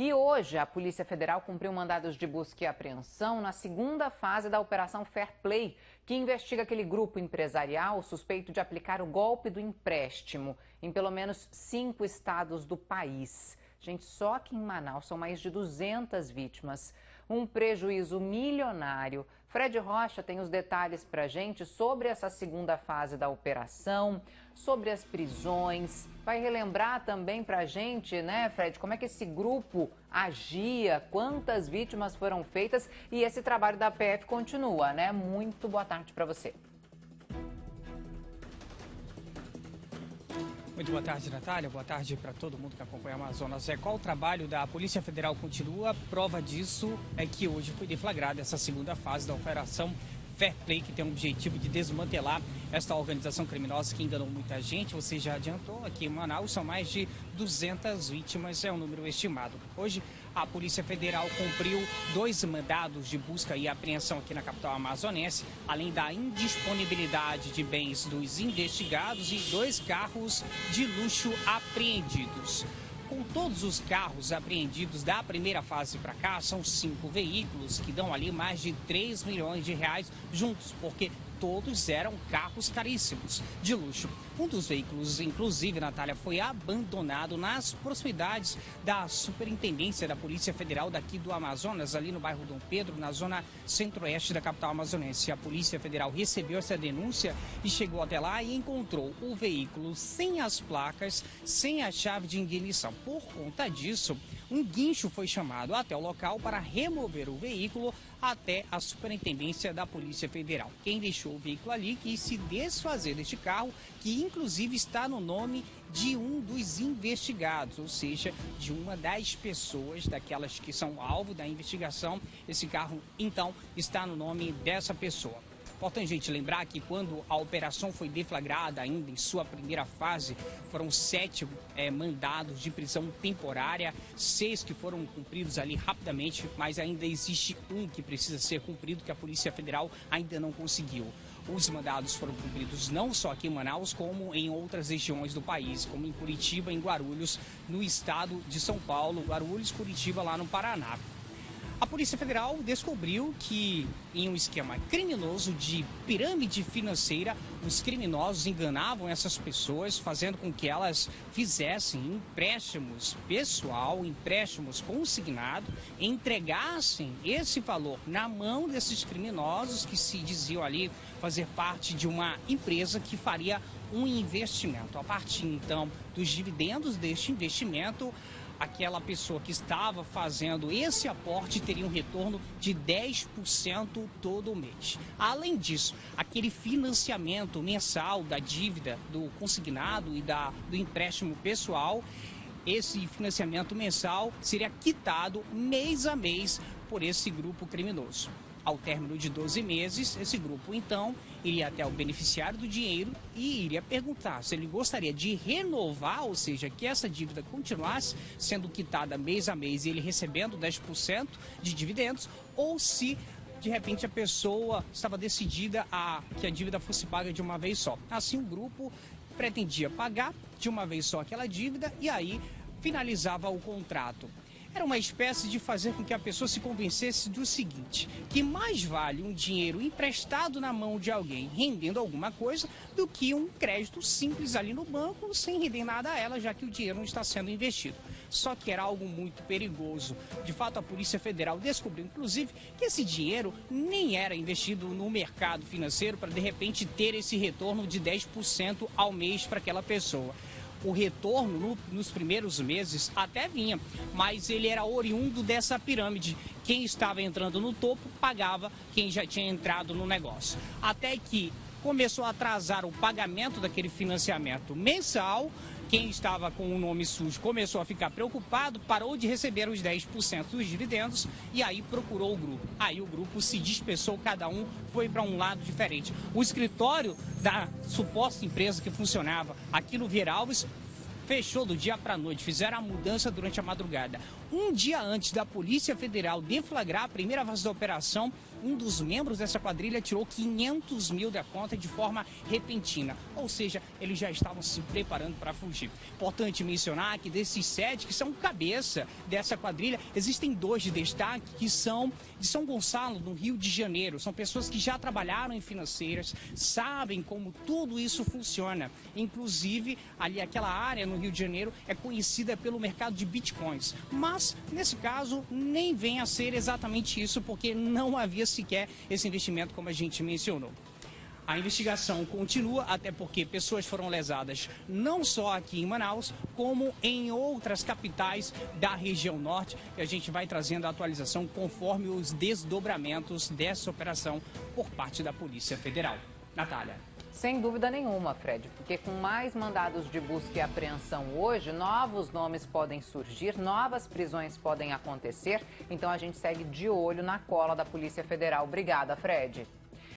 E hoje a Polícia Federal cumpriu mandados de busca e apreensão na segunda fase da Operação Fair Play, que investiga aquele grupo empresarial suspeito de aplicar o golpe do empréstimo em pelo menos 5 estados do país. Gente, só aqui em Manaus são mais de 200 vítimas. Um prejuízo milionário. Fred Rocha tem os detalhes para a gente sobre essa segunda fase da operação, sobre as prisões. Vai relembrar também para a gente, né, Fred, como é que esse grupo agia, quantas vítimas foram feitas e esse trabalho da PF continua, né? Muito boa tarde para você. Muito boa tarde, Natália. Boa tarde para todo mundo que acompanha a Amazonas. Qual o trabalho da Polícia Federal continua? Prova disso é que hoje foi deflagrada essa segunda fase da Operação Fair Play, que tem o objetivo de desmantelar esta organização criminosa que enganou muita gente. Você já adiantou, aqui em Manaus são mais de 200 vítimas, é um número estimado. Hoje, a Polícia Federal cumpriu 2 mandados de busca e apreensão aqui na capital amazonense, além da indisponibilidade de bens dos investigados e 2 carros de luxo apreendidos. Com todos os carros apreendidos da primeira fase para cá, são 5 veículos que dão ali mais de 3 milhões de reais juntos, porque todos eram carros caríssimos, de luxo. Um dos veículos, inclusive, Natália, foi abandonado nas proximidades da Superintendência da Polícia Federal daqui do Amazonas, ali no bairro Dom Pedro, na zona centro-oeste da capital amazonense. A Polícia Federal recebeu essa denúncia e chegou até lá e encontrou o veículo sem as placas, sem a chave de ignição. Por conta disso, um guincho foi chamado até o local para remover o veículo até a Superintendência da Polícia Federal. Quem deixou o veículo ali quis se desfazer deste carro, que inclusive está no nome de um dos investigados, ou seja, de uma das pessoas, daquelas que são alvo da investigação. Esse carro, então, está no nome dessa pessoa. Importante, gente, lembrar que quando a operação foi deflagrada ainda em sua primeira fase, foram 7 mandados de prisão temporária, 6 que foram cumpridos ali rapidamente, mas ainda existe um que precisa ser cumprido, que a Polícia Federal ainda não conseguiu. Os mandados foram cumpridos não só aqui em Manaus, como em outras regiões do país, como em Curitiba, em Guarulhos, no estado de São Paulo, Guarulhos, Curitiba, lá no Paraná. A Polícia Federal descobriu que, em um esquema criminoso de pirâmide financeira, os criminosos enganavam essas pessoas, fazendo com que elas fizessem empréstimos pessoal, empréstimos consignados, entregassem esse valor na mão desses criminosos que se diziam ali fazer parte de uma empresa que faria um investimento. A partir, então, dos dividendos deste investimento, aquela pessoa que estava fazendo esse aporte teria um retorno de 10% todo mês. Além disso, aquele financiamento mensal da dívida do consignado e do empréstimo pessoal, esse financiamento mensal seria quitado mês a mês por esse grupo criminoso. Ao término de 12 meses, esse grupo, então, iria até o beneficiário do dinheiro e iria perguntar se ele gostaria de renovar, ou seja, que essa dívida continuasse sendo quitada mês a mês e ele recebendo 10% de dividendos, ou se, de repente, a pessoa estava decidida a que a dívida fosse paga de uma vez só. Assim, o grupo pretendia pagar de uma vez só aquela dívida e aí finalizava o contrato. Era uma espécie de fazer com que a pessoa se convencesse do seguinte, que mais vale um dinheiro emprestado na mão de alguém rendendo alguma coisa do que um crédito simples ali no banco sem render nada a ela, já que o dinheiro não está sendo investido. Só que era algo muito perigoso. De fato, a Polícia Federal descobriu, inclusive, que esse dinheiro nem era investido no mercado financeiro para, de repente, ter esse retorno de 10% ao mês para aquela pessoa. O retorno nos primeiros meses até vinha, mas ele era oriundo dessa pirâmide. Quem estava entrando no topo pagava quem já tinha entrado no negócio. Até que começou a atrasar o pagamento daquele financiamento mensal. Quem estava com o nome sujo começou a ficar preocupado, parou de receber os 10% dos dividendos e aí procurou o grupo. Aí o grupo se dispersou, cada um foi para um lado diferente. O escritório da suposta empresa que funcionava aqui no Vieira Alves fechou do dia para a noite, fizeram a mudança durante a madrugada. Um dia antes da Polícia Federal deflagrar a primeira fase da operação, um dos membros dessa quadrilha tirou 500 mil da conta de forma repentina. Ou seja, eles já estavam se preparando para fugir. Importante mencionar que desses 7 que são cabeça dessa quadrilha, existem 2 de destaque que são de São Gonçalo, no Rio de Janeiro. São pessoas que já trabalharam em financeiras, sabem como tudo isso funciona. Inclusive, ali aquela área no Rio de Janeiro é conhecida pelo mercado de bitcoins. Mas, nesse caso, nem vem a ser exatamente isso, porque não havia sequer esse investimento, como a gente mencionou. A investigação continua, até porque pessoas foram lesadas não só aqui em Manaus, como em outras capitais da região norte. E a gente vai trazendo a atualização conforme os desdobramentos dessa operação por parte da Polícia Federal. Natália. Sem dúvida nenhuma, Fred, porque com mais mandados de busca e apreensão hoje, novos nomes podem surgir, novas prisões podem acontecer. Então a gente segue de olho na cola da Polícia Federal. Obrigada, Fred.